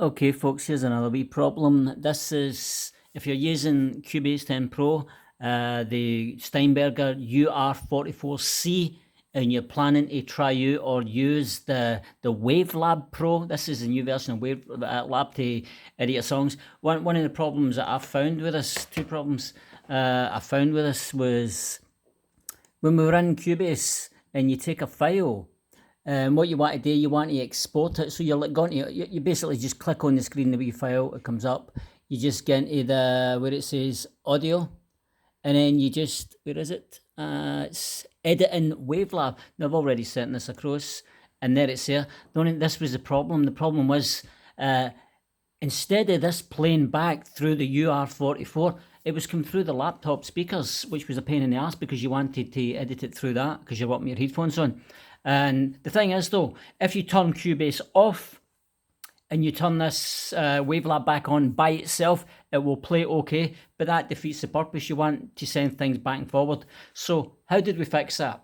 Okay folks, here's another wee problem. This is, if you're using Cubase 10 Pro, the Steinberg UR44C, and you're planning to try out or use the Wavelab Pro. This is a new version of Wavelab to edit your songs. One of the problems that I found with this, two problems I found with this was when we were in Cubase and you take a file, what you want to do, you want to export it. So you're going to, you basically just click on the screen, the wee file, it comes up. You just get into the, where it says audio, and then you just, where is it? It's editing Wavelab. Now I've already sent this across, and there it's there. This was the problem. The problem was, instead of this playing back through the UR44, it was coming through the laptop speakers, which was a pain in the ass because you wanted to edit it through that because you're wanting your headphones on. And the thing is though, if you turn Cubase off and you turn this Wavelab back on by itself, it will play okay, but that defeats the purpose. You want to send things back and forward. So how did we fix that?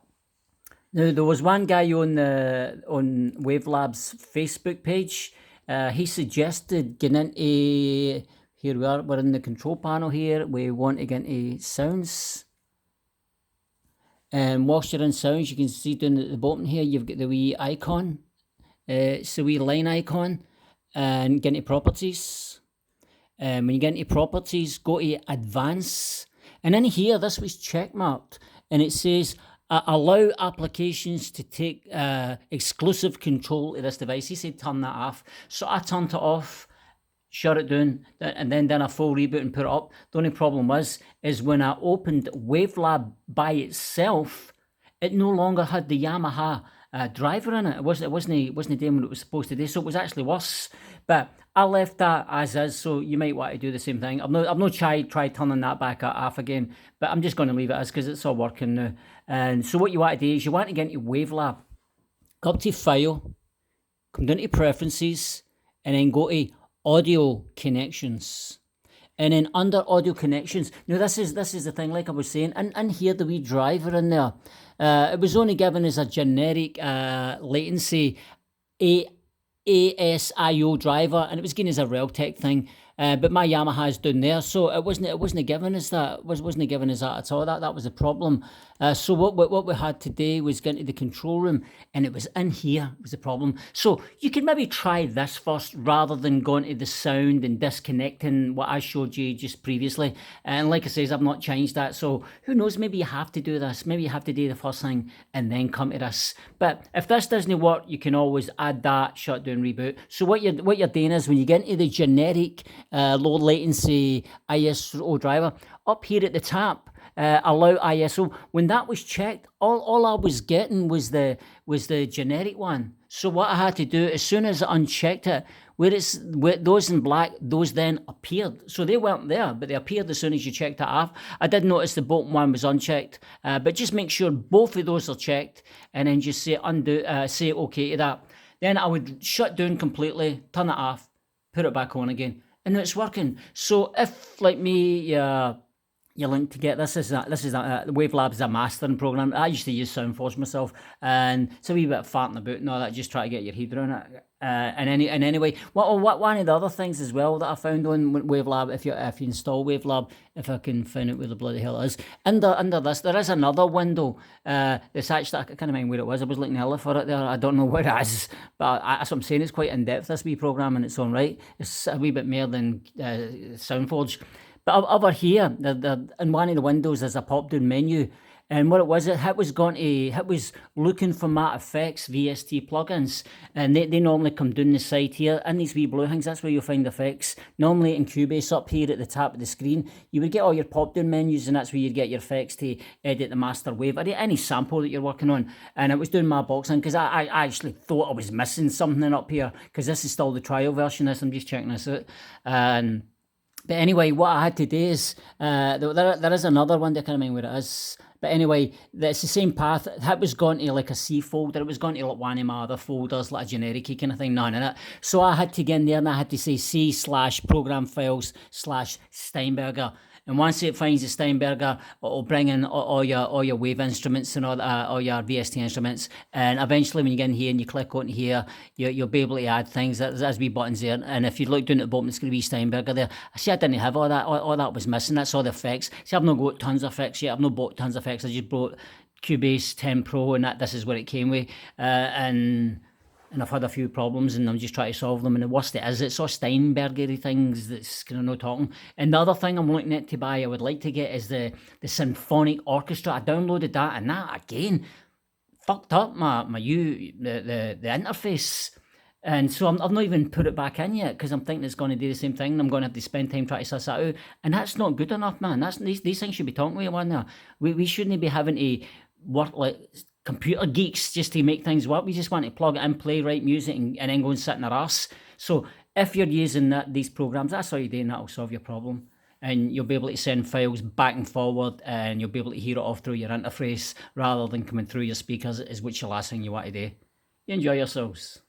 Now, there was one guy on Wavelab's Facebook page. He suggested getting into, here we are, we're in the control panel here. We want to get into sounds. And whilst you're in sounds, you can see down at the bottom here, you've got the wee icon. It's the wee line icon. And get into properties. When you get into properties, go to advanced. And in here, this was checkmarked. And it says, allow applications to take exclusive control of this device. He said turn that off. So I turned it off, shut it down, and then done a full reboot and put it up. The only problem is when I opened Wavelab by itself, it no longer had the Yamaha driver in it. It wasn't doing what it was supposed to do, so it was actually worse. But I left that as is, so you might want to do the same thing. I've not tried turning that back off again, but I'm just going to leave it as because it's all working now. And so what you want to do is you want to get into Wavelab, go up to File, come down to Preferences, and then go to Audio Connections. And then under Audio Connections, now this is the thing, like I was saying, and here the wee driver in there. It was only given as a generic latency ASIO driver, and it was given as a Realtek thing. But my Yamaha is down there, so it wasn't given as that. Wasn't given as that at all. That was a problem. So what we had to do was get into the control room, and it was in here was the problem. So you can maybe try this first rather than going to the sound and disconnecting what I showed you just previously. And like I says, I've not changed that. So who knows? Maybe you have to do this. Maybe you have to do the first thing and then come to this. But if this doesn't work, you can always add that, shut down, reboot. So what you're doing is when you get into the generic low latency ISO driver, up here at the top, allow ISO. When that was checked, all I was getting was the generic one. So what I had to do, as soon as I unchecked it, where those in black, those then appeared. So they weren't there, but they appeared as soon as you checked it off. I did notice the bottom one was unchecked, but just make sure both of those are checked, and then just say undo, say okay to that. Then I would shut down completely, turn it off, put it back on again. And it's working. So if, like me, you link to get this is Wavelab is a mastering program. I used to use SoundForge myself, and it's a wee bit of farting about and all that. Just try to get your head around it. And anyway, one of the other things as well that I found on Wavelab, if you install Wavelab, if I can find out where the bloody hell it is, under this there is another window. It's actually, I can't remember where it was. I was looking hella for it there. I don't know where it is, but that's what I'm saying. It's quite in depth, this wee program in its own right. It's a wee bit more than SoundForge. But over here, in one of the windows, there's a pop-down menu. And what it was looking for Matte Effects VST plugins. And they normally come down the side here. In these wee blue things, that's where you'll find effects. Normally in Cubase up here at the top of the screen, you would get all your pop-down menus, and that's where you'd get your effects to edit the master wave, or any sample that you're working on. And it was doing my boxing, because I actually thought I was missing something up here, because this is still the trial version of this. I'm just checking this out. But anyway, what I had to do is, there is another one, I can't remember where it is. But anyway, it's the same path. That was going to like a C folder. It was going to like one of my other folders, like a generic kind of thing. None in it. So I had to get in there and I had to say C/program files/Steinberger. and once it finds the Steinberger, it'll bring in all your wave instruments and all that, all your VST instruments, and eventually when you get in here and you click on here, you'll be able to add things. There's wee buttons there, and if you look down at the bottom, it's going to be Steinberger there. See, I didn't have all that. All that was missing. That's all the effects. See, I've not got tons of effects yet. I've not bought tons of effects. I just bought Cubase 10 Pro, and this is what it came with, and I've had a few problems, and I'm just trying to solve them. And the worst it is, it's all Steinberger things that's kind of no talking. And the other thing I'm looking at to buy, I would like to get, is the symphonic orchestra. I downloaded that, and that again fucked up the interface. And so I've not even put it back in yet, because I'm thinking it's going to do the same thing. I'm going to have to spend time trying to suss that out, and that's not good enough, man. These things should be talking with one now. We shouldn't be having to work like computer geeks just to make things work. We just want to plug it in, play, write music, and then go and sit in our arse. So if you're using these programs, that's all you're doing. That'll solve your problem, and you'll be able to send files back and forward, and you'll be able to hear it off through your interface rather than coming through your speakers, is which the last thing you want to do. You enjoy yourselves.